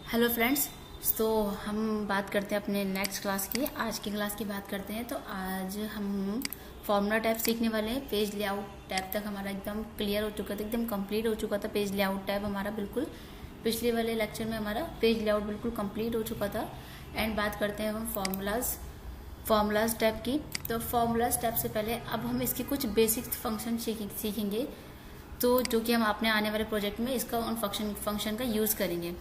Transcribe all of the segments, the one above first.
Hello friends. तो हम बात करते हैं अपने नेक्स्ट क्लास की। आज की क्लास की बात करते हैं। तो आज हम फॉर्मूला टैब सीखने वाले हैं। पेज लेआउट टैब तक हमारा एकदम क्लियर हो चुका था, एकदम कंप्लीट हो चुका था। पेज लेआउट टैब हमारा बिल्कुल पिछले वाले लेक्चर में हमारा पेज लेआउट बिल्कुल कंप्लीट हो चुका था। एंड बात करते हैं हम फॉर्मूलाज टैब की। तो फॉर्मूलाज टैब से पहले अब हम इसके कुछ बेसिक फंक्शन सीखेंगे, तो जो कि हम अपने आने वाले प्रोजेक्ट में इसका उन फंक्शन का यूज़ करेंगे।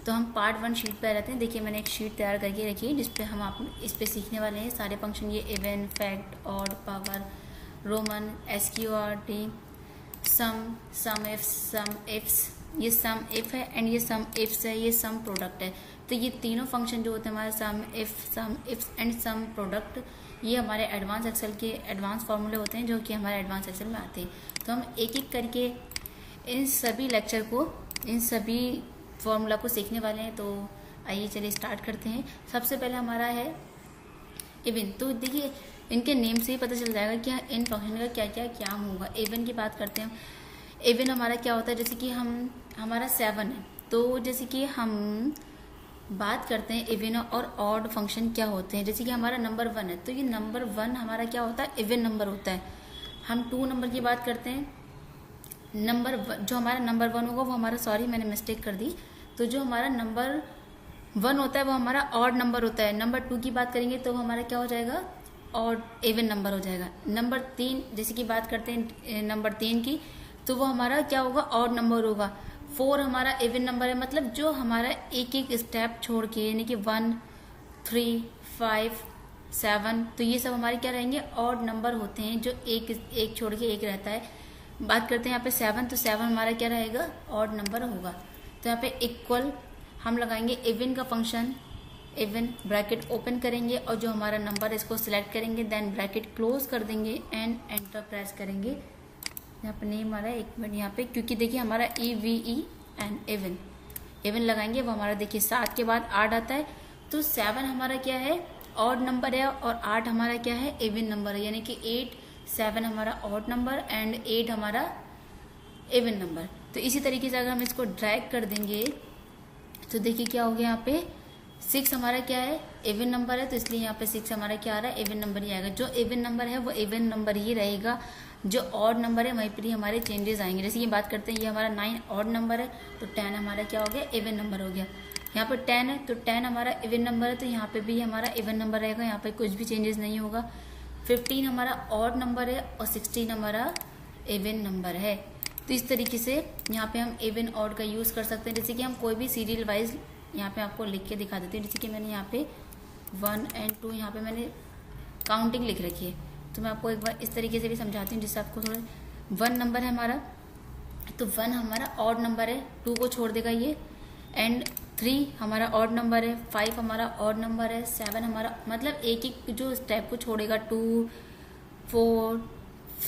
तो हम पार्ट 1 शीट पे रहते हैं। देखिए मैंने एक शीट तैयार करके रखी है जिसपे हम आप इस पे सीखने वाले हैं सारे फंक्शन। ये even, fact, odd, power, Roman, SQRT, सम इफ्स, ये सम इफ है एंड ये सम इफ्स है, ये सम प्रोडक्ट है। तो ये तीनों फंक्शन जो होते हैं हमारे sum ifs and sum product, ये हमारे एडवांस एक्सेल के एडवांस फार्मूले होते हैं जो कि हमारे एडवांस एक्सेल में आते हैं। तो हम एक एक करके इन सभी फॉर्मूला को सीखने वाले हैं। तो आइए चलिए स्टार्ट करते हैं। सबसे पहले हमारा है इवन। तो देखिए इनके नेम से ही पता चल जाएगा कि इन फंक्शन का क्या क्या क्या होगा। इवन की बात करते हैं। इवन हमारा क्या होता है, जैसे कि हमारा 7 है। तो जैसे कि हम बात करते हैं इवन और ऑड फंक्शन क्या होते हैं। जैसे कि हमारा नंबर 1 है, तो ये नंबर 1 हमारा क्या होता है, इवन नंबर होता है। हम 2 नंबर की बात करते हैं। जो हमारा नंबर 1 होगा वो हमारा, सॉरी मैंने मिस्टेक कर दी, तो जो हमारा नंबर 1 होता है वो हमारा ऑड नंबर होता है। नंबर 2 की बात करेंगे तो हमारा क्या हो जाएगा, ऑड इवन नंबर हो जाएगा। नंबर 3 जैसे कि बात करते हैं नंबर 3 की, तो वो हमारा क्या होगा, ऑड नंबर होगा। 4 हमारा इवन नंबर है, मतलब जो हमारा एक एक स्टेप छोड़ के, यानी कि 1, 3, 5, 7, तो ये सब हमारे क्या रहेंगे, ऑड नंबर होते हैं, जो एक छोड़ के एक रहता है। बात करते हैं यहाँ पे 7, तो 7 हमारा क्या रहेगा, ऑड नंबर होगा। तो यहाँ पे इक्वल हम लगाएंगे इवन का फंक्शन, इवन ब्रैकेट ओपन करेंगे और जो हमारा नंबर है इसको सिलेक्ट करेंगे, देन ब्रैकेट क्लोज कर देंगे एंड एंटर प्रेस करेंगे। यहाँ पे नेम आ रहा है, एक मिनट यहाँ पे, क्योंकि देखिए हमारा EVEN इवन लगाएंगे, वो हमारा देखिए 7 के बाद 8 आता है। तो 7 हमारा क्या है, ऑड नंबर है, और 8 हमारा क्या है, इवन नंबर है। यानी कि 7 हमारा ऑड नंबर एंड 8 हमारा इवन नंबर। तो इसी तरीके से अगर हम इसको ड्रैग कर देंगे तो देखिए क्या हो गया, यहाँ पे 6 हमारा क्या है, इवन नंबर है, तो इसलिए यहाँ पे 6 हमारा क्या आ रहा है, इवन नंबर ही आएगा। जो इवन नंबर है वो इवन नंबर ही रहेगा, जो ऑड नंबर है वहीं पर ही हमारे चेंजेस आएंगे। जैसे ये बात करते हैं, ये हमारा 9 ऑड नंबर है, तो 10 हमारा क्या हो गया, इवन नंबर हो गया। यहाँ पर 10 है, तो 10 हमारा इवन नंबर है, तो यहाँ पे भी हमारा इवन नंबर रहेगा, यहाँ पे कुछ भी चेंजेस नहीं होगा। 15 हमारा ऑड नंबर है और 16 हमारा इवन नंबर है। तो इस तरीके से यहाँ पे हम इवन ऑड का यूज़ कर सकते हैं। जैसे कि हम कोई भी सीरियल वाइज यहाँ पे आपको लिख के दिखा देते हैं। जैसे कि मैंने यहाँ पे 1 और 2 यहाँ पे मैंने काउंटिंग लिख रखी है, तो मैं आपको एक बार इस तरीके से भी समझाती हूँ जिससे आपको थोड़ा। 1 नंबर है हमारा, तो 1 हमारा ऑड नंबर है, 2 को छोड़ देगा ये, एंड 3 हमारा ऑड नंबर है, 5 हमारा ऑड नंबर है, 7 हमारा, मतलब एक एक जो स्टेप को छोड़ेगा, 2, 4,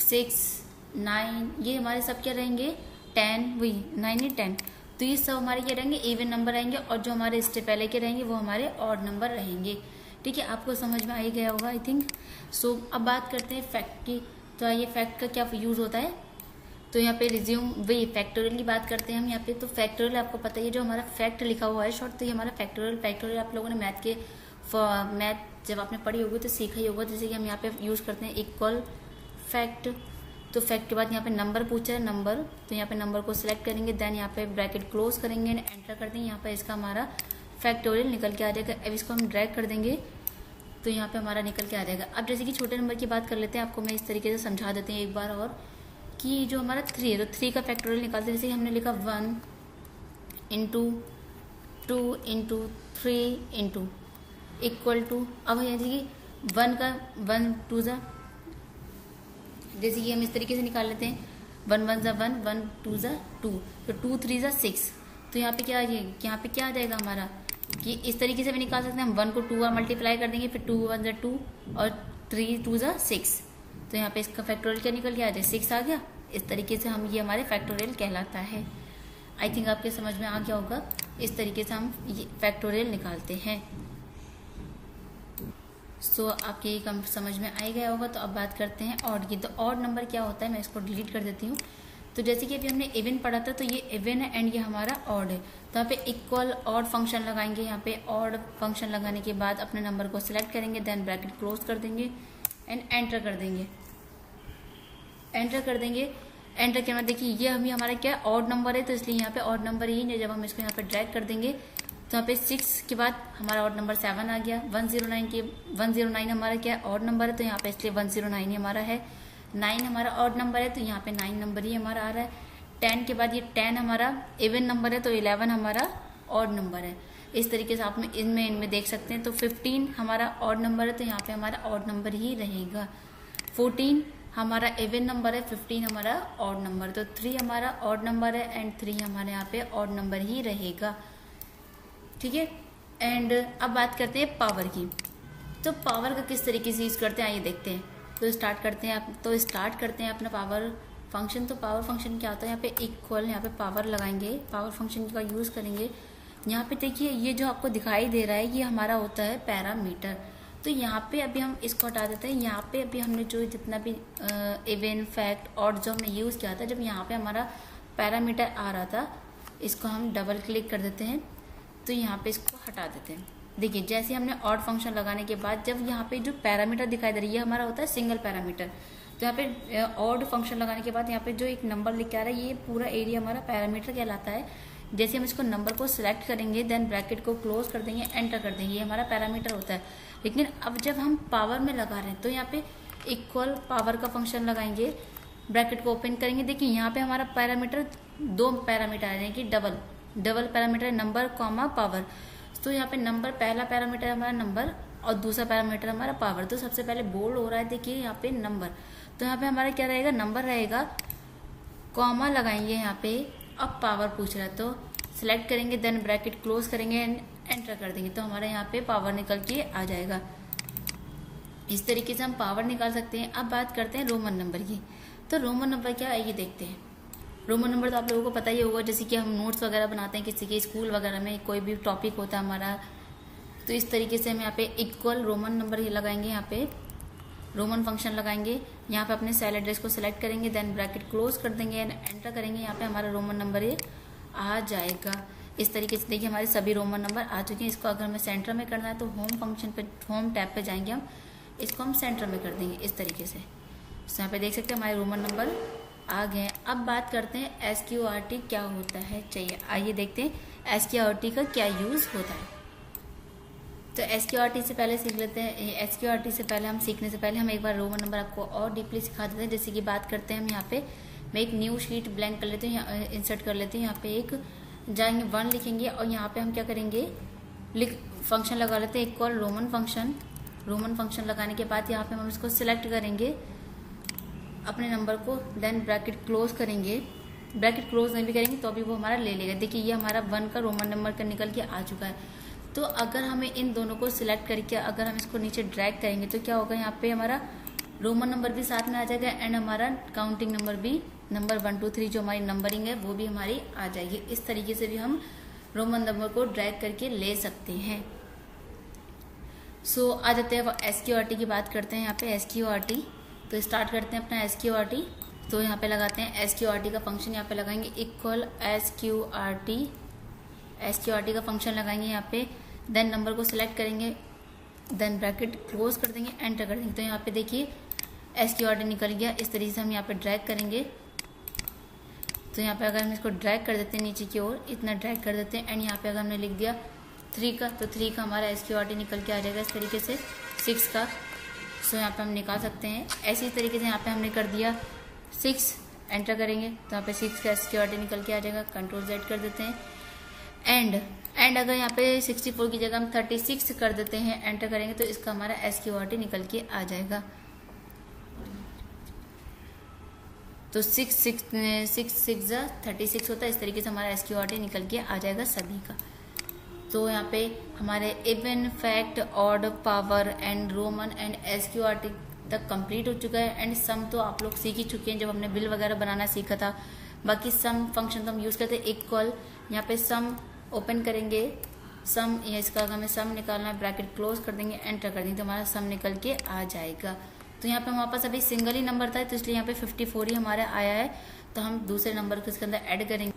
6, 9, ये हमारे सब क्या रहेंगे, 10, वही 9 ही 10। तो ये सब हमारे क्या रहेंगे, इवन नंबर रहेंगे, और जो हमारे इससे पहले के रहेंगे वो हमारे ऑड नंबर रहेंगे। ठीक है, आपको समझ में आ ही गया होगा आई थिंक। सो अब बात करते हैं फैक्ट की। तो ये फैक्ट का क्या यूज़ होता है, तो यहाँ पे रिज्यूम वही फैक्टोरियल की बात करते हैं हम यहाँ पे। तो फैक्टोरियल आपको पता ही है, जो हमारा फैक्ट लिखा हुआ है शॉर्ट, तो ये हमारा फैक्टोरियल आप लोगों ने मैथ जब आपने पढ़ी होगी तो सीखा ही होगा। जैसे कि हम यहाँ पे यूज़ करते हैं इक्वल फैक्ट। तो फैक्ट के बाद यहाँ पे नंबर पूछा है, नंबर, तो यहाँ पे नंबर को सिलेक्ट करेंगे, देन यहाँ पे ब्रैकेट क्लोज करेंगे एंड एंटर कर देंगे। यहाँ पे इसका हमारा फैक्टोरियल निकल के आ जाएगा। अब इसको हम ड्रैग कर देंगे तो यहाँ पे हमारा निकल के आ जाएगा। अब जैसे कि छोटे नंबर की बात कर लेते हैं, आपको मैं इस तरीके से समझा देते हैं एक बार और, कि जो हमारा 3 है, तो 3 का फैक्टोरियल निकालते हैं। जैसे हमने लिखा 1 into 2 into 3 into equal to, अब यहाँ देखिए 1 का 1 2 जा, जैसे कि हम इस तरीके से निकाल लेते हैं, 1 1 जा 1, 1 2 जा 2, तो 2 3 जा 6। तो यहाँ पे क्या आ जाएगा, यहाँ पे क्या आ जाएगा हमारा, कि इस तरीके से भी निकाल सकते हैं हम। 1 को 2 बार मल्टीप्लाई कर देंगे, फिर 2 1 जा 2 और 3 2 जा 6। तो यहाँ पे इसका फैक्टोरियल क्या निकल के आ जाए, 6 आ गया। इस तरीके से हम, ये हमारे फैक्टोरियल कहलाता है। आई थिंक आपके समझ में आ गया होगा, इस तरीके से हम ये फैक्टोरियल निकालते हैं। सो आपके ये कम समझ में आ ही गया होगा। तो अब बात करते हैं ऑड की। तो ऑड नंबर क्या होता है, मैं इसको डिलीट कर देती हूँ। तो जैसे कि अभी हमने इवन पढ़ा था, तो ये इवन है एंड ये हमारा ऑड है। तो यहाँ पे इक्वल ऑड फंक्शन लगाएंगे। यहाँ पे ऑड फंक्शन लगाने के बाद अपने नंबर को सिलेक्ट करेंगे, देन ब्रैकेट क्लोज कर देंगे एंड एंटर कर देंगे। एंटर कर देंगे। एंटर के बाद देखिए ये अभी हमारा क्या ऑड नंबर है, तो इसलिए यहाँ पे ऑड नंबर ही नहीं। जब हम इसको यहाँ पे ड्रैग कर देंगे तो यहाँ पे 6 के बाद हमारा ऑड नंबर 7 आ गया। 109 हमारा क्या ऑड नंबर है, तो यहाँ पे इसलिए 109 ही हमारा है। 9 हमारा ऑड नंबर है, तो यहाँ पे 9 नंबर ही हमारा आ रहा है। 10 के बाद ये 10 हमारा इवन नंबर है, तो 11 हमारा ऑड नंबर है। इस तरीके से आप इनमें देख सकते हैं। तो 15 हमारा ऑड नंबर है, तो यहाँ पे हमारा ऑड नंबर ही रहेगा। 14 हमारा इवन नंबर है, 15 हमारा ऑड नंबर, तो 3 हमारा ऑड नंबर है एंड 3 हमारे यहाँ पे ऑड नंबर ही रहेगा। ठीक है। एंड अब बात करते हैं पावर की। तो पावर का किस तरीके से यूज करते हैं आइए देखते हैं। तो स्टार्ट करते हैं अपना पावर फंक्शन। तो पावर फंक्शन क्या होता है, यहाँ पे इक्वल, यहाँ पे पावर लगाएंगे, पावर फंक्शन का यूज करेंगे। यहाँ पे देखिए ये जो आपको दिखाई दे रहा है ये हमारा होता है पैरामीटर। तो यहाँ पे अभी हम इसको हटा देते हैं। यहाँ पे अभी हमने जो जितना भी इवन फैक्ट और जो हमने यूज किया था, जब यहाँ पे हमारा पैरामीटर आ रहा था, इसको हम डबल क्लिक कर देते हैं, तो यहाँ पे इसको हटा देते हैं। देखिए जैसे हमने ऑड फंक्शन लगाने के बाद जब यहाँ पे जो पैरामीटर दिखाई दे रही है हमारा होता है सिंगल पैरामीटर। तो यहाँ पे ऑड फंक्शन लगाने के बाद यहाँ पे जो एक नंबर लिख के आ रहा है ये पूरा एरिया हमारा पैरामीटर कहलाता है। जैसे हम इसको नंबर को सिलेक्ट करेंगे, देन ब्रैकेट को क्लोज कर देंगे, एंटर कर देंगे, ये हमारा पैरामीटर होता है। लेकिन अब जब हम पावर में लगा रहे हैं तो यहाँ पे इक्वल पावर का फंक्शन लगाएंगे, ब्रैकेट को ओपन करेंगे। देखिए यहाँ पे हमारा पैरामीटर 2 पैरामीटर आ रहे हैं कि double parameter number comma power. तो यहाँ पे नंबर पहला पैरामीटर हमारा नंबर और दूसरा पैरामीटर हमारा पावर। तो सबसे पहले बोल्ड हो रहा है देखिए यहाँ पे नंबर, तो यहाँ पे हमारा क्या रहेगा, नंबर रहेगा, कॉमा लगाएंगे यहाँ पे। अब पावर पूछ रहा है तो सिलेक्ट करेंगे, देन ब्रैकेट क्लोज करेंगे एंड एंटर कर देंगे, तो हमारे यहाँ पे पावर निकल के आ जाएगा। इस तरीके से हम पावर निकाल सकते हैं। अब बात करते हैं रोमन नंबर की। तो रोमन नंबर क्या है ये देखते हैं। रोमन नंबर तो आप लोगों को पता ही होगा, जैसे कि हम नोट्स वगैरह बनाते हैं किसी के स्कूल वगैरह में, कोई भी टॉपिक होता है हमारा, तो इस तरीके से हम यहाँ पे इक्वल रोमन नंबर ही लगाएंगे। यहाँ पे रोमन फंक्शन लगाएंगे, यहाँ पे अपने सेल एड्रेस को सिलेक्ट करेंगे, देन ब्रैकेट क्लोज कर देंगे एंड एंटर करेंगे, यहाँ पे हमारा रोमन नंबर ये आ जाएगा। इस तरीके से देखिए हमारे सभी रोमन नंबर आ चुके हैं। इसको अगर हमें सेंटर में करना है तो होम फंक्शन पे, होम टैब पे जाएंगे, हम इसको हम सेंटर में कर देंगे इस तरीके से। यहाँ पे देख सकते हैं हमारे रोमन नंबर आ गए। अब बात करते हैं SQRT क्या होता है, चाहिए आइए देखते हैं SQRT का क्या यूज होता है। तो SQRT से पहले सीख लेते हैं। SQRT से पहले हम सीखने से पहले हम एक बार रोमन नंबर आपको और डीपली सिखा देते हैं। जैसे कि बात करते हैं हम यहाँ पे, मैं एक न्यू शीट ब्लैंक कर लेते हैं, इंसर्ट कर लेते हैं। यहाँ पे एक जाएंगे 1 लिखेंगे और यहाँ पे हम क्या करेंगे, फंक्शन लगा लेते हैं equal Roman function. Roman function लगाने के बाद यहाँ पे हम इसको सिलेक्ट करेंगे अपने नंबर को, देन ब्रैकेट क्लोज करेंगे। ब्रैकेट क्लोज नहीं भी करेंगे तो अभी वो हमारा ले लेगा। देखिए ये हमारा 1 का रोमन नंबर का निकल के आ चुका है। तो अगर हमें इन दोनों को सिलेक्ट करके अगर हम इसको नीचे ड्रैग करेंगे तो क्या होगा, यहाँ पे हमारा रोमन नंबर भी साथ में आ जाएगा एंड हमारा काउंटिंग नंबर भी, नंबर 1 2 3 जो हमारी नंबरिंग है वो भी हमारी आ जाएगी। इस तरीके से भी हम रोमन नंबर को ड्रैग करके ले सकते हैं। सो आ जाते हैं SQRT की बात करते हैं। यहाँ पे SQRT, तो स्टार्ट करते हैं अपना SQRT। तो यहाँ पे लगाते हैं SQRT का फंक्शन, यहाँ पे लगाएंगे इक्वल SQRT का फंक्शन लगाएंगे यहाँ पे, देन नंबर को सिलेक्ट करेंगे, देन ब्रैकेट क्लोज कर देंगे, एंटर कर देंगे। तो यहाँ पे देखिए SQRT निकल गया। इस तरीके से हम यहाँ पे ड्रैग करेंगे। तो यहाँ पे अगर हम इसको ड्रैग कर देते हैं नीचे की ओर, इतना ड्रैग कर देते हैं एंड यहाँ पे अगर हमने लिख दिया 3 का, तो 3 का हमारा SQRT निकल के आ जाएगा इस तरीके से। 6 का, सो यहाँ पे हम निकाल सकते हैं। ऐसी तरीके से यहाँ पे हमने कर दिया 6, एंटर करेंगे तो यहाँ पे 6 का SQRT निकल के आ जाएगा। कंट्रोल Z कर देते हैं एंड अगर यहाँ पे 64 की जगह हम 36 कर देते हैं, एंटर करेंगे तो इसका हमारा SQRT निकल के आ जाएगा। तो 6 6 36 होता है। इस तरीके से हमारा SQRT निकल के आ जाएगा सभी का। तो यहाँ पे हमारे even fact odd power and Roman and SQRT तक कंप्लीट हो चुका है। एंड सम तो आप लोग सीख ही चुके हैं जब हमने बिल वगैरह बनाना सीखा था। बाकी सम फंक्शन तो हम यूज करते हैं इक्वल, यहाँ पे सम ओपन करेंगे, सम इसका हमें सम निकालना है, ब्रैकेट क्लोज कर देंगे, एंटर कर देंगे तो हमारा सम निकल के आ जाएगा। तो यहाँ पे हमारे पास अभी सिंगल ही नंबर था, तो इसलिए यहाँ पे 54 ही हमारा आया है। तो हम दूसरे नंबर को इसके अंदर ऐड करेंगे।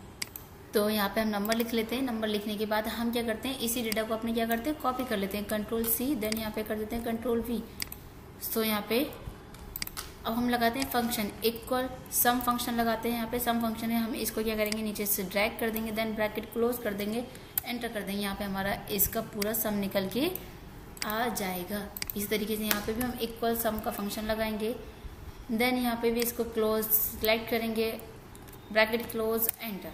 तो यहाँ पे हम नंबर लिख लेते हैं। नंबर लिखने के बाद हम क्या करते हैं, इसी डेटा को अपने क्या करते हैं, कॉपी कर लेते हैं, Ctrl+C, देन यहाँ पे कर देते हैं Ctrl+V। तो यहाँ पे अब हम लगाते हैं फंक्शन इक्वल सम फंक्शन लगाते हैं। यहाँ पे सम फंक्शन है, हम इसको क्या करेंगे, नीचे से ड्रैग कर देंगे, देन ब्रैकेट क्लोज कर देंगे, एंटर कर देंगे। यहाँ पे हमारा इसका पूरा सम निकल के आ जाएगा। इस तरीके से यहाँ पे भी हम इक्वल सम का फंक्शन लगाएंगे, देन यहाँ पे भी इसको क्लोज सेलेक्ट करेंगे, ब्रैकेट क्लोज, एंटर।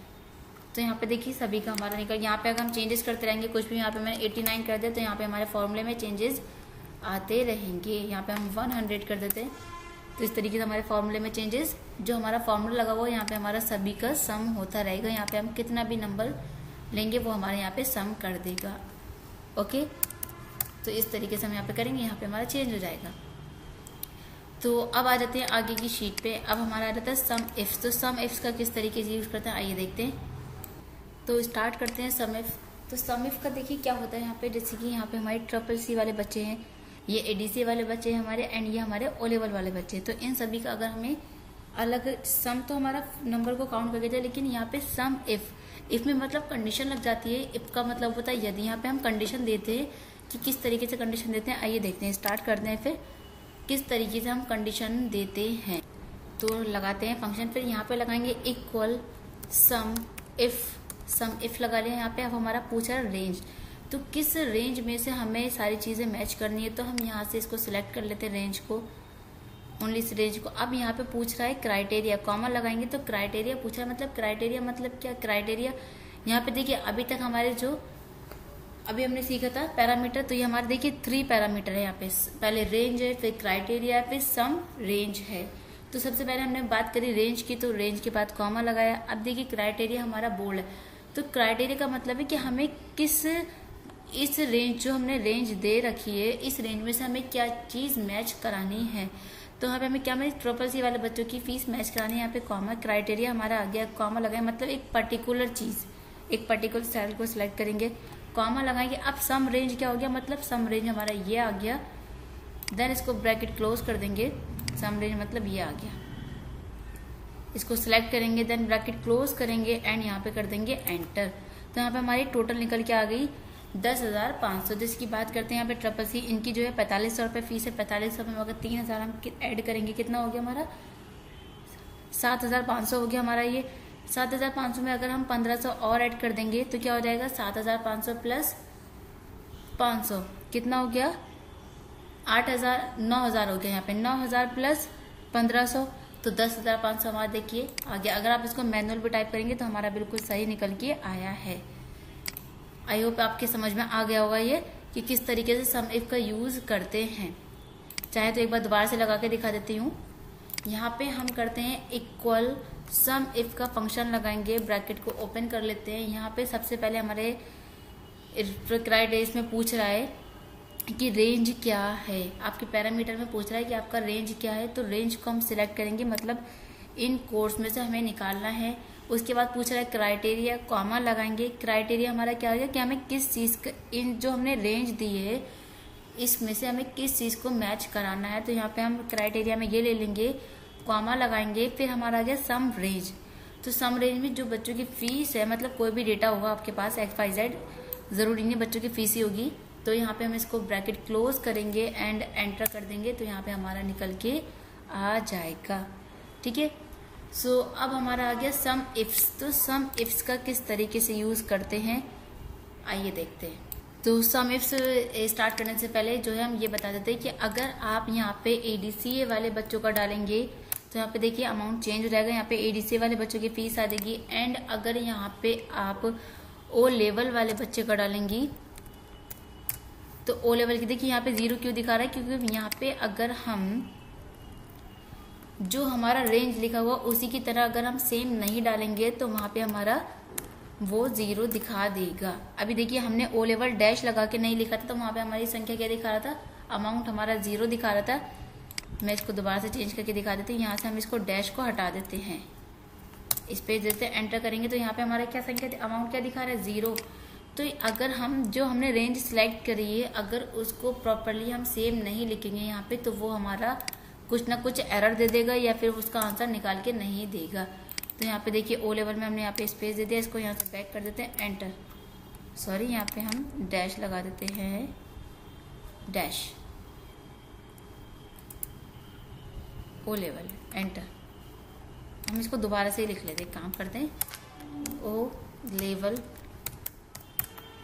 तो यहाँ पे देखिए सभी का हमारा निकल। यहाँ पे अगर हम चेंजेस करते रहेंगे, कुछ भी यहाँ पे मैंने 89 कर दिया, तो यहाँ पे हमारे फॉर्मूले में चेंजेस आते रहेंगे। यहाँ पे हम 100 कर देते हैं, तो इस तरीके से हमारे फॉर्मूले में चेंजेस, जो हमारा फॉर्मूला लगा हुआ है यहाँ पे हमारा सभी का सम होता रहेगा। यहाँ पे हम कितना भी नंबर लेंगे वो हमारे यहाँ पे सम कर देगा। ओके, तो इस तरीके से हम यहाँ पे करेंगे, यहाँ पे हमारा चेंज हो जाएगा। तो अब आ जाते हैं आगे की शीट पे। अब हमारा आ जाता है सम इफ्स। तो सम इफ्स का किस तरीके से यूज करते हैं आइए देखते हैं। तो स्टार्ट करते हैं सम इफ। तो सम इफ का देखिए क्या होता है यहाँ पे, जैसे कि यहाँ पे हमारे CCC वाले बच्चे हैं, ये ADC वाले बच्चे हैं हमारे, एंड ये हमारे O लेवल वाले बच्चे हैं। तो इन सभी का अगर हमें अलग सम, तो हमारा नंबर को काउंट करके जाए, लेकिन यहाँ पे सम इफ में मतलब कंडीशन लग जाती है। इफ का मतलब होता है यदि। यहाँ पे हम कंडीशन देते हैं कि किस तरीके से कंडीशन देते हैं, आइए देखते हैं। स्टार्ट करते हैं फिर किस तरीके से हम कंडीशन देते हैं। तो लगाते हैं फंक्शन, फिर यहाँ पे लगाएंगे इक्वल सम इफ लगा लिया यहाँ पे। अब हमारा पूछा रेंज, तो किस रेंज में से हमें सारी चीजें मैच करनी है, तो हम यहाँ से इसको सिलेक्ट कर लेते हैं रेंज को, ओनली इस रेंज को। अब यहाँ पे पूछ रहा है क्राइटेरिया, कॉमा लगाएंगे तो क्राइटेरिया पूछा है, मतलब क्राइटेरिया मतलब क्या, क्राइटेरिया यहाँ पे देखिए अभी तक हमारे जो अभी हमने सीखा था पैरामीटर, तो ये हमारे देखिए 3 पैरामीटर है यहाँ पे। पहले रेंज है, फिर क्राइटेरिया है, फिर सम रेंज है। तो सबसे पहले हमने बात करी रेंज की, तो रेंज के बाद कॉमा लगाया। अब देखिए क्राइटेरिया हमारा बोल्ड है, तो क्राइटेरिया का मतलब है कि हमें किस, इस रेंज जो हमने रेंज दे रखी है, इस रेंज में से हमें क्या चीज मैच करानी है। तो यहाँ पे हमें क्या, हमें CCC वाले बच्चों की फीस मैच करानी है। यहाँ पे कॉमा, क्राइटेरिया हमारा आ गया, कॉमा लगाए मतलब एक पर्टिकुलर चीज, एक पर्टिकुलर सेल को सिलेक्ट करेंगे, कॉमा लगाएंगे। अब सम रेंज क्या हो गया, मतलब सम रेंज हमारा ये आ गया, देन इसको ब्रैकेट क्लोज कर देंगे, सम रेंज मतलब ये आ गया। इसको सिलेक्ट करेंगे, देन ब्रैकेट क्लोज करेंगे, एंड यहाँ पे कर देंगे एंटर। तो यहाँ पे हमारी टोटल निकल के आ गई 10,500। जिसकी बात करते हैं यहाँ पे CCC, इनकी जो है 4500 रुपये फीस है। 4500 में अगर 3000 हम ऐड करेंगे, कितना हो गया हमारा, 7,500 हो गया हमारा। ये 7,500 में अगर हम 1500 और ऐड कर देंगे तो क्या हो जाएगा, 7,500 प्लस 500 कितना हो गया, 9,000 हो गया। यहाँ पे 9,000 प्लस 1500 तो 10,500 हमारा देखिए आ गया। अगर आप इसको मैनुअल भी टाइप करेंगे तो हमारा बिल्कुल सही निकल के आया है। आई होप आपके समझ में आ गया होगा ये कि किस तरीके से सम इफ का यूज करते हैं। चाहे तो एक बार दोबारा से लगा के दिखा देती हूँ। यहाँ पे हम करते हैं इक्वल सम इफ का फंक्शन लगाएंगे, ब्रैकेट को ओपन कर लेते हैं। यहाँ पे सबसे पहले हमारे क्राइटेरिया में पूछ रहा है कि रेंज क्या है, आपके पैरामीटर में पूछ रहा है कि आपका रेंज क्या है। तो रेंज को हम सिलेक्ट करेंगे, मतलब इन कोर्स में से हमें निकालना है। उसके बाद पूछ रहा है क्राइटेरिया, कॉमा लगाएंगे। क्राइटेरिया हमारा क्या हो गया कि हमें किस चीज का, इन जो हमने रेंज दी है इसमें से हमें किस चीज को मैच कराना है। तो यहाँ पे हम क्राइटेरिया में ये ले लेंगे, कॉमा लगाएंगे, फिर हमारा आ गया सम रेंज। तो सम रेंज में जो बच्चों की फीस है, मतलब कोई भी डेटा होगा आपके पास XYZ, जरूरी नहीं बच्चों की फीस ही होगी। तो यहाँ पे हम इसको ब्रैकेट क्लोज करेंगे एंड एंटर कर देंगे, तो यहाँ पे हमारा निकल के आ जाएगा। ठीक है, सो अब हमारा आ गया सम इफ्स। तो सम इफ्स का किस तरीके से यूज करते हैं आइए देखते हैं। तो सम इफ्स स्टार्ट करने से पहले जो है हम ये बता देते हैं कि अगर आप यहाँ पे ADCA वाले बच्चों का डालेंगे तो यहाँ पे देखिए अमाउंट चेंज हो जाएगा। यहाँ पे ADCA वाले बच्चों की फीस आ जाएगी। एंड अगर यहाँ पे आप O लेवल वाले बच्चे का डालेंगी तो O लेवल की देखिए यहाँ पे 0 क्यों दिखा रहा है, क्योंकि यहाँ पे अगर हम जो हमारा रेंज लिखा हुआ उसी की तरह अगर हम सेम नहीं डालेंगे तो वहां पे हमारा वो 0 दिखा देगा। अभी देखिए हमने O लेवल डैश लगा के नहीं लिखा था, तो वहां पे हमारी संख्या क्या दिखा रहा था, अमाउंट हमारा 0 दिखा रहा था। मैं इसको दोबारा से चेंज करके दिखा देती हूँ। यहाँ से हम इसको डैश को हटा देते हैं, इस पे जैसे एंटर करेंगे तो यहाँ पे हमारा क्या संख्या, अमाउंट क्या दिखा रहा है, 0। तो अगर हम जो हमने रेंज सिलेक्ट करी है अगर उसको प्रॉपरली हम सेम नहीं लिखेंगे यहाँ पे तो वो हमारा कुछ ना कुछ एरर दे देगा या फिर उसका आंसर निकाल के नहीं देगा। तो यहाँ पे देखिए ओ लेवल में हमने यहाँ पे स्पेस दे दिया, इसको यहाँ से बैक कर देते हैं, एंटर। सॉरी, यहाँ पे हम डैश लगा देते हैं, डैश, ओ लेवल, एंटर। हम इसको दोबारा से ही लिख लेते हैं, काम करते हैं, ओ लेवल।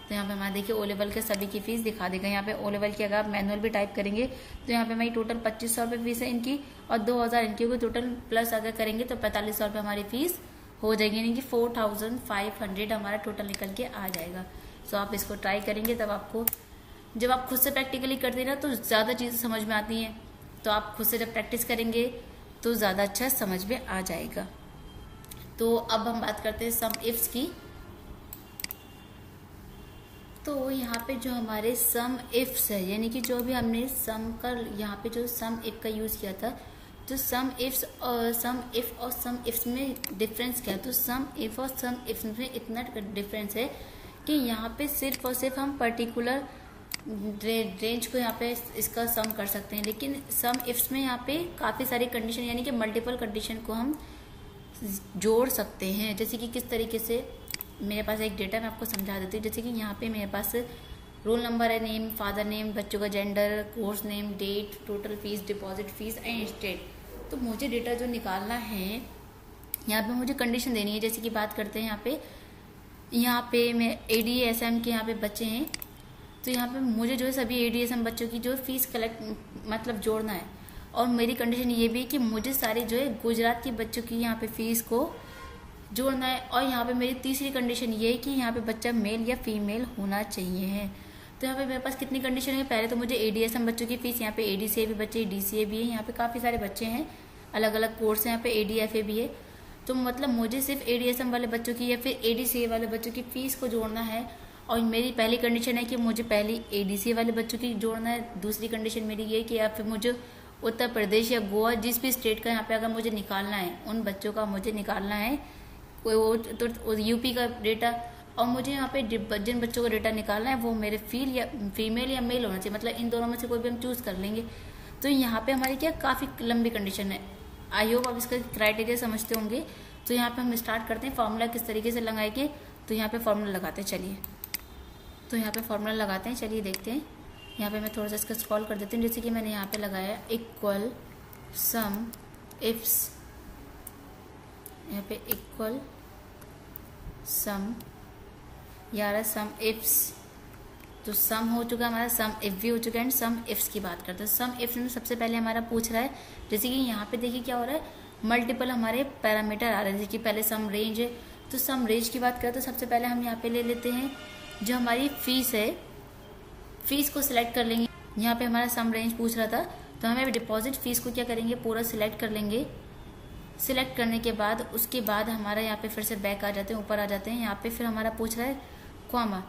तो यहाँ पे हमारे देखिए ओ लेवल के सभी की फीस दिखा देगा। यहाँ पे ओ लेवल की अगर आप मैनुअल भी टाइप करेंगे तो यहाँ पे हमारी टोटल 2500 रुपये फीस है इनकी, और 2000 इनकी होगी टोटल, प्लस अगर करेंगे तो 4500 रुपये हमारी फीस हो जाएगी, यानी कि 4500 हमारा टोटल निकल के आ जाएगा। सो आप इसको ट्राई करेंगे तब आपको, जब आप खुद से प्रैक्टिकली करते हैं ना तो ज़्यादा चीज़ें समझ में आती हैं। तो आप खुद से जब प्रैक्टिस करेंगे तो ज़्यादा अच्छा समझ में आ जाएगा। तो अब हम बात करते हैं सम इफ्स की। तो यहाँ पे जो हमारे सम इफ्स है, यानी कि जो भी हमने सम का यहाँ पे जो सम इफ का यूज़ किया था, तो सम इफ्स और सम इफ्स में डिफरेंस क्या है? तो सम इफ और सम इफ्स में इतना डिफरेंस है कि यहाँ पे सिर्फ और सिर्फ हम पर्टिकुलर रेंज को यहाँ पे इसका सम कर सकते हैं, लेकिन सम इफ्स में यहाँ पे काफ़ी सारी कंडीशन, यानी कि मल्टीपल कंडीशन को हम जोड़ सकते हैं। जैसे कि किस तरीके से, मेरे पास एक डेटा मैं आपको समझा देती हूँ। जैसे कि यहाँ पे मेरे पास रोल नंबर है, नेम, फादर नेम, बच्चों का gender, course name, date, total fees, deposit fees and state. तो मुझे डेटा जो निकालना है, यहाँ पे मुझे कंडीशन देनी है। जैसे कि बात करते हैं यहाँ पे मैं ADSM के यहाँ पे बच्चे हैं, तो यहाँ पे मुझे जो है सभी ADSM बच्चों की जो फीस कलेक्ट मतलब जोड़ना है। और मेरी कंडीशन ये भी है कि मुझे सारे जो है गुजरात के बच्चों की यहाँ पे फीस को जोड़ना है। और यहाँ पे मेरी तीसरी कंडीशन ये है कि यहाँ पे बच्चा मेल या फीमेल होना चाहिए है। तो यहाँ पे मेरे पास कितनी कंडीशन है? पहले तो मुझे ADSM बच्चों की फीस, यहाँ पे ADCA भी बच्चे, DCA भी है, यहाँ पे काफ़ी सारे बच्चे हैं, अलग अलग कोर्स हैं, यहाँ पे ADFA भी है। तो मतलब मुझे सिर्फ ADSM वाले बच्चों की या फिर ADCA वाले बच्चों की फीस को जोड़ना है। और मेरी पहली कंडीशन है कि मुझे पहले ADCA वाले बच्चों की जोड़ना है। दूसरी कंडीशन मेरी ये कि या फिर मुझे उत्तर प्रदेश या गोवा, जिस भी स्टेट का यहाँ पे अगर मुझे निकालना है, उन बच्चों का मुझे निकालना है, कोई वो तो यूपी का डेटा, और मुझे यहाँ पे जिन बच्चों का डेटा निकालना है वो मेरे फीमेल या मेल होना चाहिए। मतलब इन दोनों में से कोई भी हम चूज़ कर लेंगे। तो यहाँ पे हमारी क्या काफ़ी लंबी कंडीशन है। आई होप आप इसका क्राइटेरिया समझते होंगे। तो यहाँ पे हम स्टार्ट करते हैं फार्मूला किस तरीके से लगाएंगे। तो यहाँ पे फार्मूला लगाते हैं, चलिए। तो यहाँ पे फार्मूला लगाते हैं, चलिए देखते हैं। यहाँ पे मैं थोड़ा सा इसका स्क्रॉल कर देती हूँ। जैसे कि मैंने यहाँ पे लगाया इक्वल सम इफ्स, यहाँ पे इक्वल सम, यार सम इफ्स, तो सम हो चुका हमारा, सम इफ भी हो चुका है, एंड सम इफ्स की बात करते हैं। सम इफ्स में सबसे पहले हमारा पूछ रहा है, जैसे कि यहाँ पे देखिए क्या हो रहा है, मल्टीपल हमारे पैरामीटर आ रहे हैं। जैसे कि पहले सम रेंज है, तो सम रेंज की बात करें तो सबसे पहले हम यहाँ पे ले लेते हैं जो हमारी फीस है, फीस को सिलेक्ट कर लेंगे। यहाँ पे हमारा सम रेंज पूछ रहा था, तो हमें डिपॉजिट फीस को क्या करेंगे, पूरा सिलेक्ट कर लेंगे। सिलेक्ट करने के बाद उसके बाद हमारा यहाँ पे फिर से बैक आ जाते हैं, ऊपर आ जाते हैं। यहाँ पे फिर हमारा पूछ रहा है कॉमा,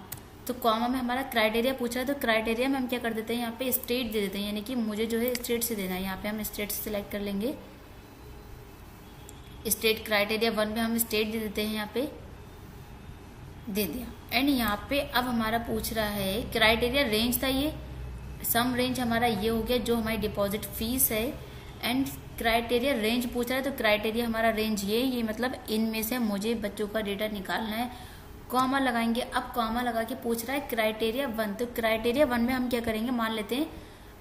तो कॉमा में हमारा क्राइटेरिया पूछ रहा है। तो क्राइटेरिया में हम क्या कर देते हैं, यहाँ पे स्टेट दे देते हैं, यानी कि मुझे जो है स्टेट से देना है। यहाँ पे हम स्टेट से सिलेक्ट कर लेंगे, स्टेट क्राइटेरिया 1 में हम स्टेट दे देते हैं, यहाँ पे दे दिया। एंड यहाँ पे अब हमारा पूछ रहा है क्राइटेरिया रेंज था, ये सम रेंज हमारा ये हो गया जो हमारी डिपॉजिट फीस है। एंड क्राइटेरिया रेंज पूछ रहा है, तो क्राइटेरिया हमारा रेंज ये मतलब इनमें से मुझे बच्चों का डेटा निकालना है। कॉमा लगाएंगे, अब कॉमा लगा के पूछ रहा है क्राइटेरिया 1, तो क्राइटेरिया 1 में हम क्या करेंगे, मान लेते हैं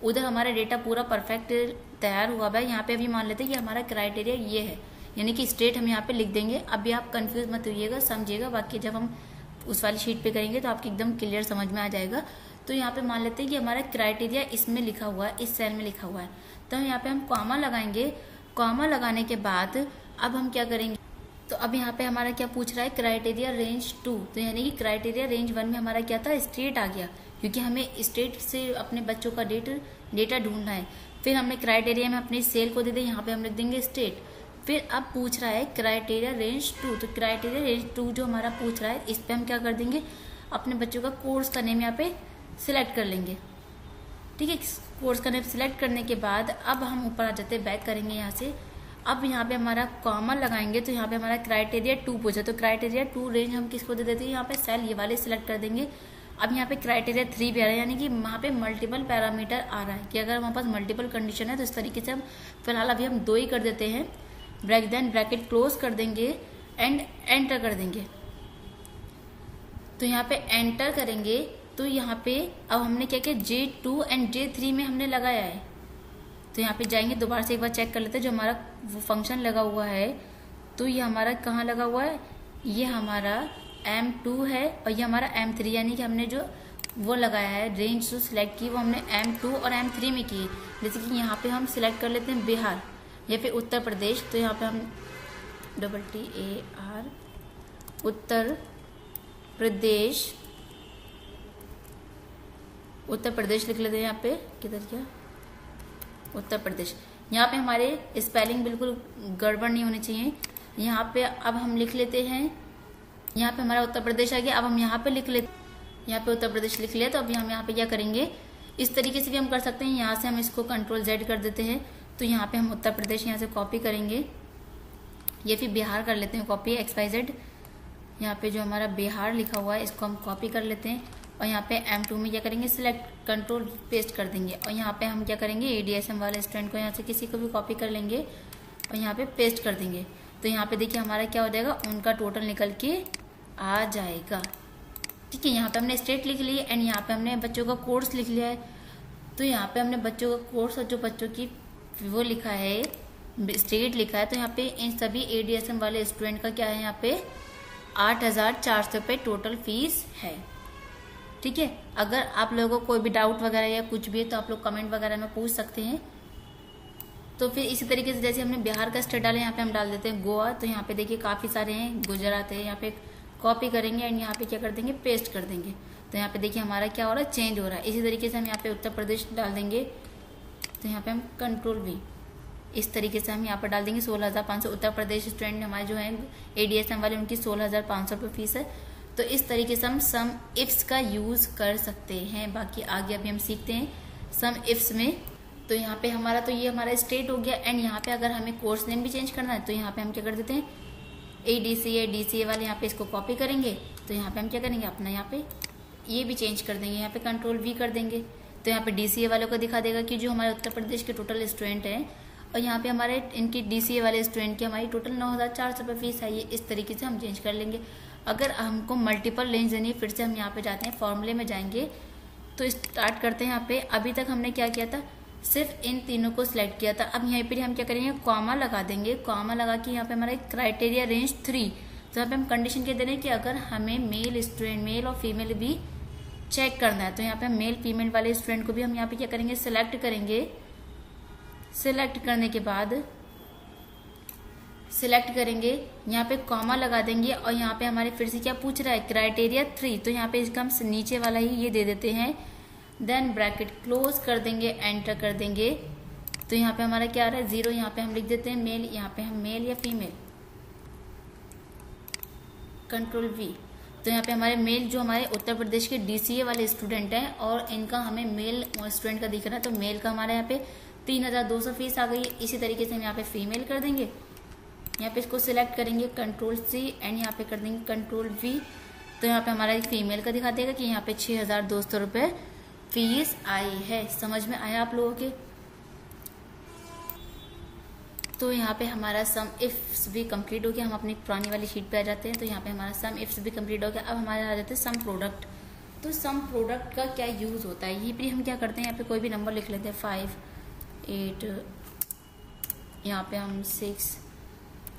उधर हमारा डेटा पूरा परफेक्ट तैयार हुआ है, यहाँ पे अभी मान लेते हैं कि हमारा क्राइटेरिया ये है, यानी कि स्टेट हम यहाँ पे लिख देंगे। अभी आप कंफ्यूज मत होइएगा, समझिएगा, बाकी जब हम उस वाली शीट पे करेंगे तो आपको एकदम क्लियर समझ में आ जाएगा। तो यहाँ पे मान लेते हैं कि हमारा क्राइटेरिया इसमें लिखा हुआ है, इस सेल में लिखा हुआ है, तो यहाँ पे हम कॉमा लगाएंगे। कॉमा लगाने के बाद अब हम क्या करेंगे, तो अब यहाँ पे हमारा क्या पूछ रहा है, क्राइटेरिया रेंज 2, तो यानी कि क्राइटेरिया रेंज 1 में हमारा क्या था, स्टेट आ गया, क्योंकि हमें स्टेट से अपने बच्चों का डेटा ढूंढना है। फिर हमने क्राइटेरिया में अपने सेल को दे दिया, यहाँ पे हम लिख देंगे स्टेट। फिर अब पूछ रहा है क्राइटेरिया रेंज 2, तो क्राइटेरिया रेंज 2 जो हमारा पूछ रहा है, इस पे हम क्या कर देंगे, अपने बच्चों का कोर्स का नेम यहाँ पे सिलेक्ट कर लेंगे। ठीक है, कोर्स का नेम सिलेक्ट करने के बाद अब हम ऊपर आ जाते हैं, बैक करेंगे यहाँ से। अब यहाँ पे हमारा कॉमा लगाएंगे, तो यहाँ पे हमारा क्राइटेरिया 2 पूछा, तो क्राइटेरिया 2 रेंज हम किसको दे देते हैं, यहाँ पे सेल ये वाले सिलेक्ट कर देंगे। अब यहाँ पे क्राइटेरिया 3 भी आ रहा है, यानी कि वहाँ पे मल्टीपल पैरामीटर आ रहा है कि अगर हमारे पास मल्टीपल कंडीशन है तो इस तरीके से हम फिलहाल अभी हम 2 ही कर देते हैं। ब्रैकेट क्लोज कर देंगे एंड एंटर कर देंगे। तो यहाँ पे एंटर करेंगे तो यहाँ पे अब हमने क्या किया, J2 एंड J3 में हमने लगाया है। तो यहाँ पे जाएंगे, दोबारा से एक बार चेक कर लेते हैं जो हमारा वो फंक्शन लगा हुआ है। तो ये हमारा कहाँ लगा हुआ है, ये हमारा M2 है और ये हमारा M3, यानी कि हमने जो वो लगाया है रेंज जो सिलेक्ट की वो हमने M2 और M3 में की। जैसे कि यहाँ पे हम सिलेक्ट कर लेते हैं बिहार या फिर उत्तर प्रदेश। तो यहाँ पे हम TTAR उत्तर प्रदेश लिख लेते हैं। यहाँ पे किधर क्या, उत्तर प्रदेश। यहाँ पे हमारे स्पेलिंग बिल्कुल गड़बड़ नहीं होनी चाहिए। यहाँ पे अब हम लिख लेते हैं, यहाँ पे हमारा उत्तर प्रदेश आ गया। अब हम यहाँ पे लिख लेते, यहाँ पे उत्तर प्रदेश लिख लिया। तो अभी हम यहाँ पे क्या करेंगे, इस तरीके से भी हम कर सकते हैं। यहाँ से हम इसको Ctrl+Z कर देते हैं। तो यहाँ पे हम उत्तर प्रदेश यहाँ से कॉपी करेंगे, ये फिर बिहार कर लेते हैं कॉपी XYZ। यहाँ पे जो हमारा बिहार लिखा हुआ है इसको हम कॉपी कर लेते हैं और यहाँ पे M2 में क्या करेंगे, सिलेक्ट कंट्रोल पेस्ट कर देंगे। और यहाँ पे हम क्या करेंगे, ADSM वाले स्टूडेंट को यहाँ से किसी को भी कॉपी कर लेंगे और यहाँ पे पेस्ट कर देंगे। तो यहाँ पे देखिए हमारा क्या हो जाएगा, उनका टोटल निकल के आ जाएगा। ठीक है, यहाँ पे हमने स्टेट लिख ली एंड यहाँ पे हमने बच्चों का कोर्स लिख लिया है। तो यहाँ पे हमने बच्चों का कोर्स और जो बच्चों की वो लिखा है, स्टेट लिखा है। तो यहाँ पे इन सभी ADSM वाले स्टूडेंट का क्या है, यहाँ पे 8,400 रुपये टोटल फीस है। ठीक है, अगर आप लोगों को कोई भी डाउट वगैरह या कुछ भी है तो आप लोग कमेंट वगैरह में पूछ सकते हैं। तो फिर इसी तरीके से जैसे हमने बिहार का स्टेट डाला, यहाँ पे हम डाल देते हैं गोवा। तो यहाँ पे देखिए काफ़ी सारे हैं, गुजरात है। यहाँ पे कॉपी करेंगे एंड यहाँ पे क्या कर देंगे, पेस्ट कर देंगे। तो यहाँ पे देखिए हमारा क्या हो रहा है, चेंज हो रहा है। इसी तरीके से हम यहाँ पे उत्तर प्रदेश डाल देंगे। तो यहाँ पे हम Ctrl+V इस तरीके से हम यहाँ पर डाल देंगे 16,500। उत्तर प्रदेश स्टूडेंट हमारे जो हैं ADSM वाले, उनकी 16,500 रुपये फीस है। तो इस तरीके से हम सम इफ्स का यूज़ कर सकते हैं। बाकी आगे अभी हम सीखते हैं सम इफ्स में। तो यहाँ पे हमारा तो ये हमारा स्टेट हो गया एंड यहाँ पे अगर हमें कोर्स नेम भी चेंज करना है तो यहाँ पे हम क्या कर देते हैं, ADCA DCA वाले यहाँ पे इसको कॉपी करेंगे। तो यहाँ पे हम क्या करेंगे, अपना यहाँ पे ये भी चेंज कर देंगे, यहाँ पे Ctrl+V कर देंगे। तो यहाँ पे DCA वालों को दिखा देगा कि जो हमारे उत्तर प्रदेश के टोटल स्टूडेंट हैं, और यहाँ पे हमारे इनकी DCA वाले स्टूडेंट की हमारी टोटल 9,400 रुपये फीस है। ये इस तरीके से हम चेंज कर लेंगे। अगर हमको मल्टीपल रेंज देनी है, फिर से हम यहाँ पे जाते हैं, फॉर्मूले में जाएंगे तो स्टार्ट करते हैं। यहाँ पे अभी तक हमने क्या किया था, सिर्फ इन तीनों को सिलेक्ट किया था। अब यहाँ पे हम क्या करेंगे, कॉमा लगा देंगे। कॉमा लगा के यहाँ पे हमारा क्राइटेरिया रेंज 3। तो यहाँ पे हम कंडीशन क्या दे रहे हैं कि अगर हमें मेल स्टूडेंट, मेल और फीमेल भी चेक करना है, तो यहाँ पे हम मेल फीमेल वाले स्टूडेंट को भी हम यहाँ पे क्या करेंगे, सिलेक्ट करेंगे। सिलेक्ट करने के बाद सिलेक्ट करेंगे, यहाँ पे कॉमा लगा देंगे और यहाँ पे हमारे फिर से क्या पूछ रहा है, क्राइटेरिया 3। तो यहाँ पे इसका हम नीचे वाला ही ये दे देते हैं। देन ब्रैकेट क्लोज कर देंगे, एंटर कर देंगे। तो यहाँ पे हमारा क्या आ रहा है, 0। यहाँ पे हम लिख देते हैं मेल, यहाँ पे हम मेल या फीमेल, Ctrl+V। तो यहाँ पे हमारे मेल जो हमारे उत्तर प्रदेश के DCA वाले स्टूडेंट हैं और इनका हमें मेल स्टूडेंट का दिख रहा है। तो मेल का हमारे यहाँ पे 3,200 फीस आ गई है। इसी तरीके से हम यहाँ पे फीमेल कर देंगे, यहाँ पे इसको सिलेक्ट करेंगे Ctrl+C एंड यहाँ पे कर देंगे Ctrl+V। तो यहाँ पे हमारा फीमेल का दिखा देगा कि यहाँ पे 6,200 रुपये फीस आई है। समझ में आया आप लोगों के? तो यहाँ पे हमारा सम इफ्स भी कंप्लीट हो गया। हम अपनी पुरानी वाली शीट पे आ जाते हैं। तो यहाँ पे हमारा सम इफ्स भी कंप्लीट हो गया। अब हमारे आ जाते हैं सम प्रोडक्ट। तो सम प्रोडक्ट का क्या यूज़ होता है, ये भी हम क्या करते हैं, यहाँ पे कोई भी नंबर लिख लेते हैं, 5, 8, यहाँ पे हम 6,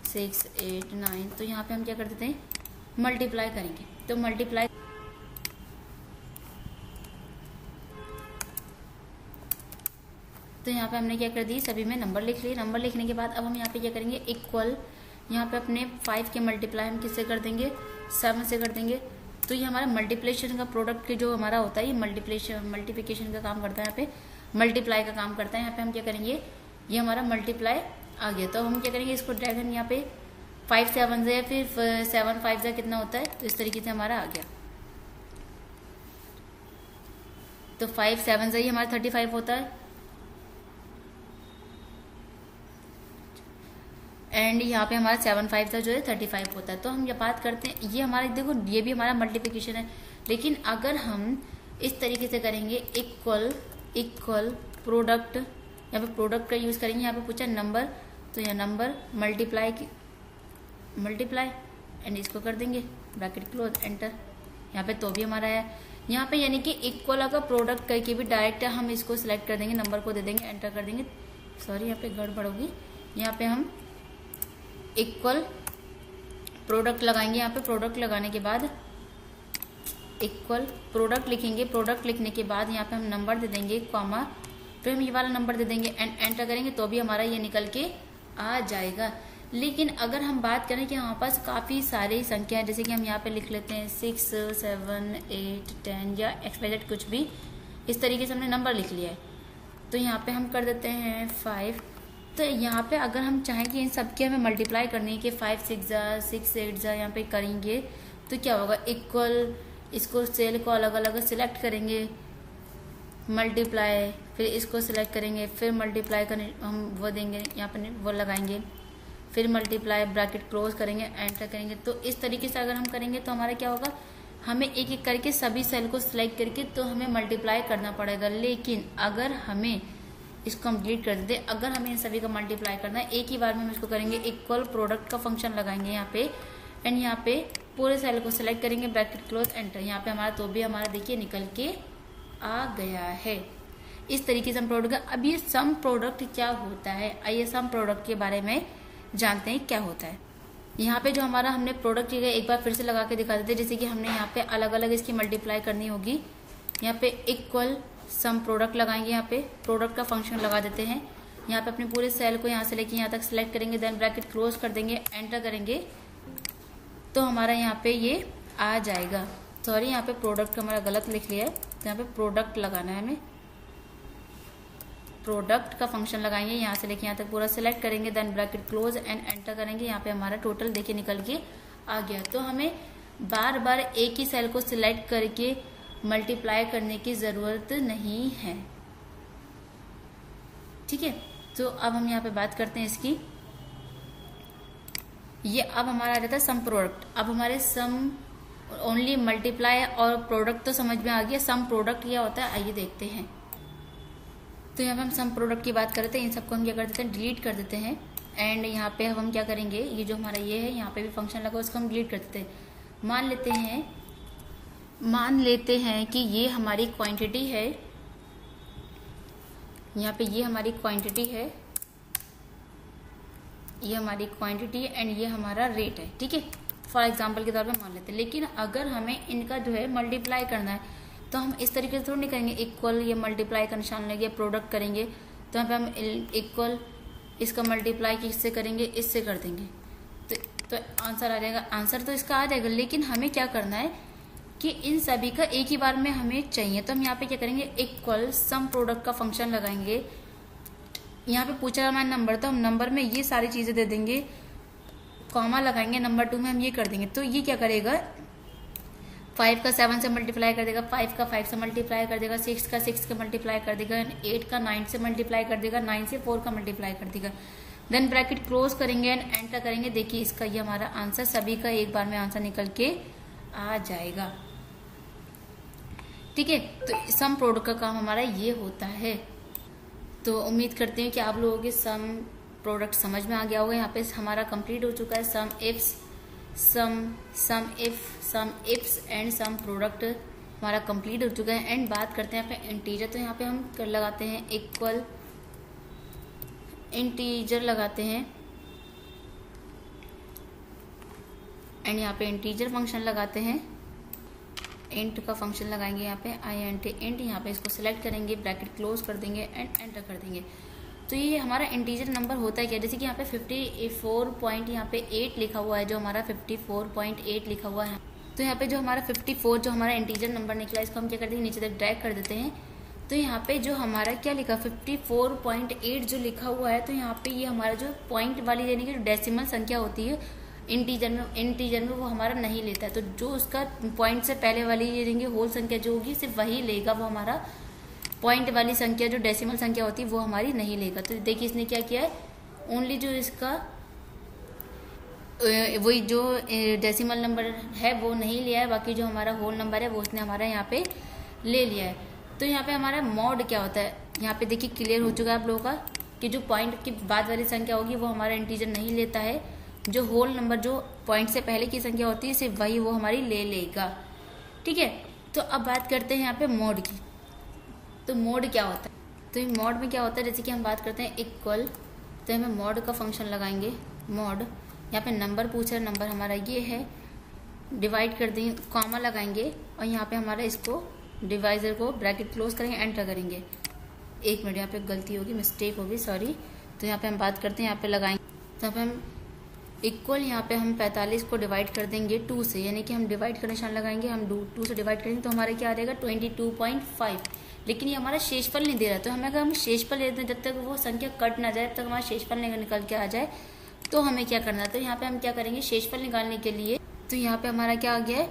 8, 9। तो यहाँ पे हम क्या कर देते हैं, मल्टीप्लाई करेंगे। तो मल्टीप्लाई, तो यहाँ पे हमने क्या कर दी, सभी में नंबर लिख लिए। नंबर लिखने के बाद अब हम यहाँ पे क्या करेंगे, इक्वल, यहाँ पे अपने 5 के मल्टीप्लाई हम किससे कर देंगे, 7 से कर देंगे। तो ये हमारा मल्टीप्लिकेशन का प्रोडक्ट के जो हमारा होता है, ये मल्टीप्लिकेशन का काम करता है, यहाँ पे मल्टीप्लाई का काम करता है। यहाँ पे हम क्या करेंगे, ये हमारा मल्टीप्लाई आ गया। तो हम क्या करेंगे, इसको ड्रैगन यहाँ पे 5 7 से या फिर 7 5 से कितना होता है, तो इस तरीके से हमारा आ गया। तो 5 7 से ही हमारा 35 होता है। एंड यहाँ पे हमारा 7 5 का जो है 35 होता है। तो हम ये बात करते हैं, ये हमारा देखो, ये भी हमारा मल्टीप्लिकेशन है। लेकिन अगर हम इस तरीके से करेंगे इक्वल प्रोडक्ट, यहाँ पे प्रोडक्ट का यूज़ करेंगे, यहाँ पे पूछा नंबर, तो यहाँ नंबर मल्टीप्लाई एंड इसको कर देंगे ब्रैकेट क्लोज, एंटर। यहाँ पे तो भी हमारा है, यहाँ पे यानी कि इक्वल अगर प्रोडक्ट करके भी डायरेक्ट हम इसको सिलेक्ट कर देंगे, नंबर को दे देंगे, एंटर कर देंगे। सॉरी यहाँ पे गड़बड़ होगी, यहाँ पे हम इक्वल प्रोडक्ट लगाएंगे। यहाँ पे प्रोडक्ट लगाने के बाद इक्वल प्रोडक्ट लिखेंगे, प्रोडक्ट लिखने के बाद यहाँ पे हम नंबर दे देंगे, कॉमा, फिर हम ये वाला नंबर दे देंगे एंड एंटर करेंगे, तो भी हमारा ये निकल के आ जाएगा। लेकिन अगर हम बात करें कि हमारे पास काफ़ी सारी संख्या है, जैसे कि हम यहाँ पे लिख लेते हैं 6, 7, 8, 10 या XYZ कुछ भी, इस तरीके से हमने नंबर लिख लिया है, तो यहाँ पे हम कर देते हैं 5। तो यहाँ पे अगर हम चाहें कि इन सब की हमें मल्टीप्लाई करनी है कि 5 6 6 8 यहाँ पे करेंगे, तो क्या होगा, इक्वल, इसको सेल को अलग अलग सिलेक्ट करेंगे, मल्टीप्लाई, फिर इसको सिलेक्ट करेंगे, फिर मल्टीप्लाई करने हम वो देंगे, यहाँ पे वो लगाएंगे, फिर मल्टीप्लाई, ब्रैकेट क्लोज करेंगे, एंटर करेंगे। तो इस तरीके से अगर हम करेंगे तो हमारा क्या होगा, हमें एक एक करके सभी सेल को सिलेक्ट करके तो हमें मल्टीप्लाई करना पड़ेगा। लेकिन अगर हमें इसको हम डिलीट कर देते, अगर हमें इन सभी का मल्टीप्लाई करना है, एक ही बार में हम इसको करेंगे, इक्वल प्रोडक्ट का फंक्शन लगाएंगे यहाँ पे, एंड यहाँ पे पूरे सेल को सिलेक्ट करेंगे, ब्रैकेट क्लोज, एंटर। यहाँ पे हमारा तो भी हमारा देखिए निकल के आ गया है। इस तरीके से हम प्रोडक्ट का, अब ये सम प्रोडक्ट क्या होता है, आइए सम प्रोडक्ट के बारे में जानते हैं क्या होता है। यहाँ पे जो हमारा हमने प्रोडक्ट किया एक बार फिर से लगा के दिखा देते हैं, जैसे कि हमने यहाँ पे अलग अलग इसकी मल्टीप्लाई करनी होगी। यहाँ पे इक्वल सम प्रोडक्ट लगाएंगे, यहाँ पे प्रोडक्ट का फंक्शन लगा देते हैं, यहाँ पे अपने पूरे सेल को यहाँ से लेके यहाँ तक सिलेक्ट करेंगे, देन ब्रैकेट क्लोज कर देंगे, एंटर करेंगे, तो हमारा यहाँ पे ये आ जाएगा। सॉरी यहाँ पे प्रोडक्ट हमारा गलत लिख लिया है, तो यहाँ पे प्रोडक्ट लगाना है हमें, प्रोडक्ट का फंक्शन लगाएंगे, यहाँ से लेके यहाँ तक पूरा सिलेक्ट करेंगे, then bracket close and enter करेंगे। यहाँ पे हमारा टोटल देखिए निकल के आ गया। तो हमें बार बार एक ही सेल को सिलेक्ट करके मल्टीप्लाई करने की जरूरत नहीं है, ठीक है। तो अब हम यहाँ पे बात करते हैं इसकी, ये अब हमारा आ जाता है सम प्रोडक्ट। अब हमारे सम ओनली मल्टीप्लाई और प्रोडक्ट तो समझ में आ गया, सम प्रोडक्ट क्या होता है आइए देखते हैं। तो यहाँ पे हम सम प्रोडक्ट की बात करते हैं, इन सबको हम क्या कर देते हैं, डिलीट कर देते हैं, एंड यहाँ पे हम क्या करेंगे, ये जो हमारा ये है यहाँ पे भी फंक्शन लगा उसको हम डिलीट कर देते हैं। मान लेते हैं कि ये हमारी क्वांटिटी है, यहाँ पे ये हमारी क्वांटिटी है, ये हमारी क्वांटिटी है एंड ये हमारा रेट है, ठीक है, फॉर एग्जांपल के तौर पे मान लेते हैं। लेकिन अगर हमें इनका जो है मल्टीप्लाई करना है तो हम इस तरीके से थोड़ी नहीं करेंगे, इक्वल ये मल्टीप्लाई का निशान लेंगे, प्रोडक्ट करेंगे, तो यहाँ पे हम इक्वल इसका मल्टीप्लाई किससे करेंगे, इससे कर देंगे, तो आंसर आ जाएगा। आंसर तो इसका आ जाएगा, लेकिन हमें क्या करना है कि इन सभी का एक ही बार में हमें चाहिए, तो हम यहाँ पे क्या करेंगे, इक्वल सम प्रोडक्ट का फंक्शन लगाएंगे। यहाँ पे पूछा हमारा नंबर, तो हम नंबर में ये सारी चीजें दे देंगे, कॉमा लगाएंगे, नंबर 2 में हम ये कर देंगे। तो ये क्या करेगा, 5 का 7 से मल्टीप्लाई कर देगा, 5 का 5 से मल्टीप्लाई कर देगा, 6 का 6 का मल्टीप्लाई कर देगा, 8 का 9 से मल्टीप्लाई कर देगा, 9 से 4 का मल्टीप्लाई कर देगा, देन ब्रैकेट क्लोज करेंगे एंड एंटर करेंगे। देखिए इसका ये हमारा आंसर, सभी का एक बार में आंसर निकल के आ जाएगा, ठीक है। तो सम प्रोडक्ट का काम हमारा ये होता है। तो उम्मीद करते हैं कि आप लोगों के सम प्रोडक्ट समझ में आ गया होगा। यहाँ पे हमारा कंप्लीट हो चुका है sum ifs and sum product हमारा कंप्लीट हो चुका है। एंड बात करते हैं यहाँ पे इंटीजर, तो यहाँ पे हम कर लगाते हैं इक्वल इंटीजर लगाते हैं एंड यहाँ पे इंटीजर फंक्शन लगाते हैं, इंट का फंक्शन लगाएंगे यहाँ पे int इंट, यहाँ पे इसको सिलेक्ट करेंगे, ब्रैकेट क्लोज कर देंगे एंड एंटर कर देंगे। तो ये हमारा इंटीजर नंबर होता है क्या, जैसे कि यहाँ पे 54 पॉइंट यहाँ पे 8 लिखा हुआ है, जो हमारा 54.8 लिखा हुआ है। तो यहाँ पे जो हमारा 54 जो हमारा इंटीजर नंबर निकला, इसको हम क्या करते हैं, नीचे तक ड्रैग कर देते हैं। तो यहाँ पे जो हमारा क्या लिखा 54.8 जो लिखा हुआ है, तो यहाँ पे ये हमारा जो पॉइंट वाली यानी कि जो डेसिमल संख्या होती है इंटीजर में वो हमारा नहीं लेता है। तो जो उसका पॉइंट से पहले वाली ये देंगे होल संख्या जो होगी सिर्फ वही लेगा, वो हमारा पॉइंट वाली संख्या जो डेसिमल संख्या होती है वो हमारी नहीं लेगा। तो देखिए इसने क्या किया है, ओनली जो इसका वही जो डेसिमल नंबर है वो नहीं लिया है, बाकी जो हमारा होल नंबर है वो उसने हमारा यहाँ पे ले लिया है। तो यहाँ पे हमारा मॉड क्या होता है, यहाँ पे देखिए क्लियर हो चुका है आप लोगों का कि जो पॉइंट के बाद वाली संख्या होगी वो हमारा इंटीजर नहीं लेता है, जो होल नंबर जो पॉइंट से पहले की संख्या होती है सिर्फ वही वो हमारी ले लेगा। ठीक है, तो अब बात करते हैं यहाँ पे मॉड की। तो मॉड क्या होता है, तो मॉड में क्या होता है, जैसे कि हम बात करते हैं इक्वल, तो हमें मॉड का फंक्शन लगाएंगे। मॉड यहाँ पे नंबर पूछ रहा है, नंबर हमारा ये है, डिवाइड कर देंगे, कॉमा लगाएंगे और यहाँ पे हमारा इसको डिवाइजर को ब्रैकेट क्लोज करेंगे, एंटर करेंगे। एक मिनट, यहाँ पे गलती होगी, मिस्टेक होगी, सॉरी। तो यहाँ पे हम बात करते हैं, यहाँ पे लगाएंगे, तो यहाँ पे हम इक्वल, यहाँ पे हम 45 को डिवाइड कर देंगे 2 से, यानी कि हम डिवाइड का निशान लगाएंगे, हम 2 से डिवाइड करेंगे तो हमारा क्या आ जाएगा 22.5। लेकिन ये हमारा शेषफल नहीं दे रहा, तो हमें अगर हम शेषफल लेते हैं, जब तक वो संख्या कट ना जाए तब तक हमारा शेषफल निकल के आ जाए, तो हमें क्या करना है, तो यहाँ पे हम क्या करेंगे शेषफल निकालने के लिए, तो यहाँ पे हमारा क्या आ गया है,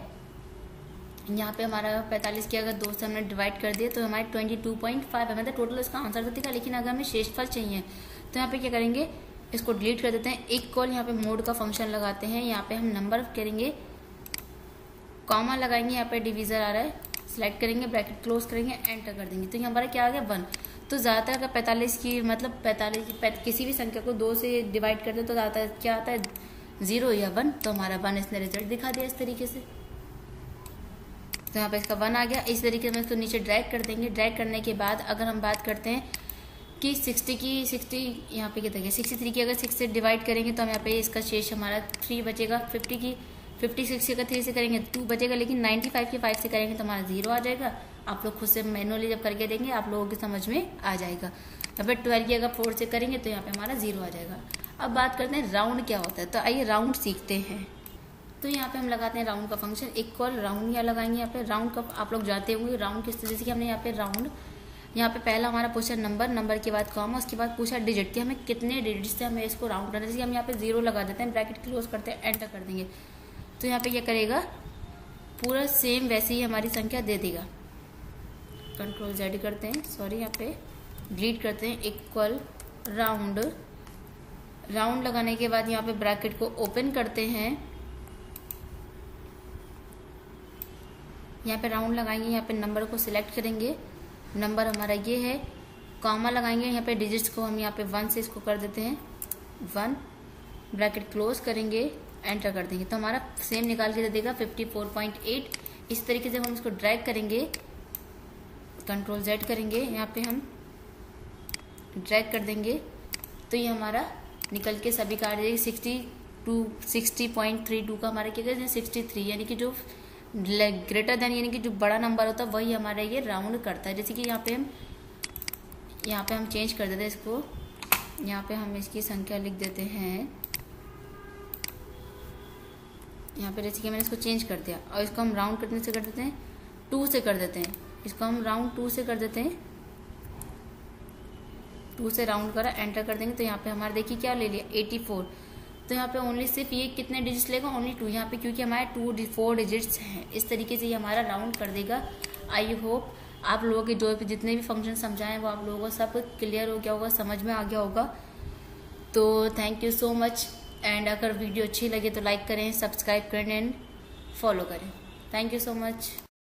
यहाँ पे हमारा 45 की अगर 2 से हमने डिवाइड कर दिया तो हमारे 22.5 हमें तो टोटल इसका आंसर तो दिखा, लेकिन अगर हमें शेषफल चाहिए तो यहाँ पे क्या करेंगे, इसको डिलीट कर देते हैं। इक्वल यहाँ पे मोड का फंक्शन लगाते हैं, यहाँ पे हम नंबर करेंगे, कॉमा लगाएंगे, यहाँ पे डिवीजर आ रहा है, सिलेक्ट करेंगे, ब्रैकेट क्लोज करेंगे, एंटर कर देंगे, तो यहाँ हमारा क्या आ गया 1। तो ज़्यादातर अगर 45 की मतलब 45 किसी भी संख्या को 2 से डिवाइड करते तो ज़्यादातर क्या आता है 0 या 1, तो हमारा 1 इसने रिजल्ट दिखा दिया इस तरीके से। तो यहाँ पे इसका 1 आ गया। इस तरीके से हम इसको नीचे ड्रैग कर देंगे। ड्रैग करने के बाद अगर हम बात करते हैं कि 60 यहाँ पे कितना गया 63 की अगर 6 से डिवाइड करेंगे तो हम यहाँ पे इसका शेष हमारा 3 बचेगा। 56 का 3 से करेंगे 2 बचेगा, लेकिन 95 के 5 से करेंगे तो हमारा 0 आ जाएगा। आप लोग खुद से मैनुअली जब करके देंगे आप लोगों की समझ में आ जाएगा। यहाँ पे 12 की अगर 4 से करेंगे तो यहाँ पे हमारा 0 आ जाएगा। अब बात करते हैं राउंड क्या होता है, तो आइए राउंड सीखते हैं। तो यहाँ पे हम लगाते हैं राउंड का फंक्शन, इक्वल राउंड यहाँ लगाएंगे। यहाँ पे राउंड का आप लोग जाते होंगे राउंड किस तरह से कि हमने यहाँ पे राउंड, यहाँ पे पहला हमारा पूछा नंबर के बाद कॉमा, उसके बाद पूछा डिजिट कि हमें कितने डिजिट से हमें इसको राउंड करना है। जैसे हम यहाँ पे 0 लगा देते हैं, ब्रैकेट क्लोज करते हैं, एंटर कर देंगे, तो यहाँ पे क्या करेगा पूरा सेम वैसे ही हमारी संख्या दे देगा। कंट्रोल Z करते हैं, सॉरी यहाँ पे डिलीट करते हैं। इक्वल राउंड लगाने के बाद यहाँ पे ब्रैकेट को ओपन करते हैं, यहाँ पे राउंड लगाएंगे, यहाँ पे नंबर को सिलेक्ट करेंगे, नंबर हमारा ये है, कॉमा लगाएंगे, यहाँ पे डिजिट्स को हम यहाँ पे 1 से इसको कर देते हैं 1, ब्रैकेट क्लोज करेंगे, एंटर कर देंगे, तो हमारा सेम निकाल के दे देगा 54.8। इस तरीके से हम इसको ड्रैग करेंगे, कंट्रोल Z करेंगे, यहाँ पे हम ड्रैग कर देंगे, तो ये हमारा निकल के सभी का आ जाएगा 60.32 का हमारा क्या कहते हैं 63, यानी कि जो ग्रेटर देन यानी कि जो बड़ा नंबर होता है वही हमारा ये राउंड करता है। जैसे कि यहाँ पे हम चेंज कर देते हैं इसको, यहाँ पे हम इसकी संख्या लिख देते हैं, यहाँ पे जैसे कि मैंने इसको चेंज कर दिया और इसको हम राउंड करने से कर देते हैं 2 से कर देते हैं, इसको हम राउंड 2 से कर देते हैं, 2 से राउंड करा, एंटर कर देंगे, तो यहाँ पे हमारा देखिए क्या ले लिया 84। तो यहाँ पे ओनली सिर्फ ये कितने डिजिट्स लेगा, ओनली 2, यहाँ पे क्योंकि हमारे 4 डिजिट्स हैं। इस तरीके से ये हमारा राउंड कर देगा। आई होप आप लोगों के जो जितने भी फंक्शन समझाएं वो आप लोगों को सब क्लियर हो गया होगा, समझ में आ गया होगा। तो thank you so much, and अगर वीडियो अच्छी लगे तो लाइक करें, सब्सक्राइब करें एंड फॉलो करें। Thank you so much.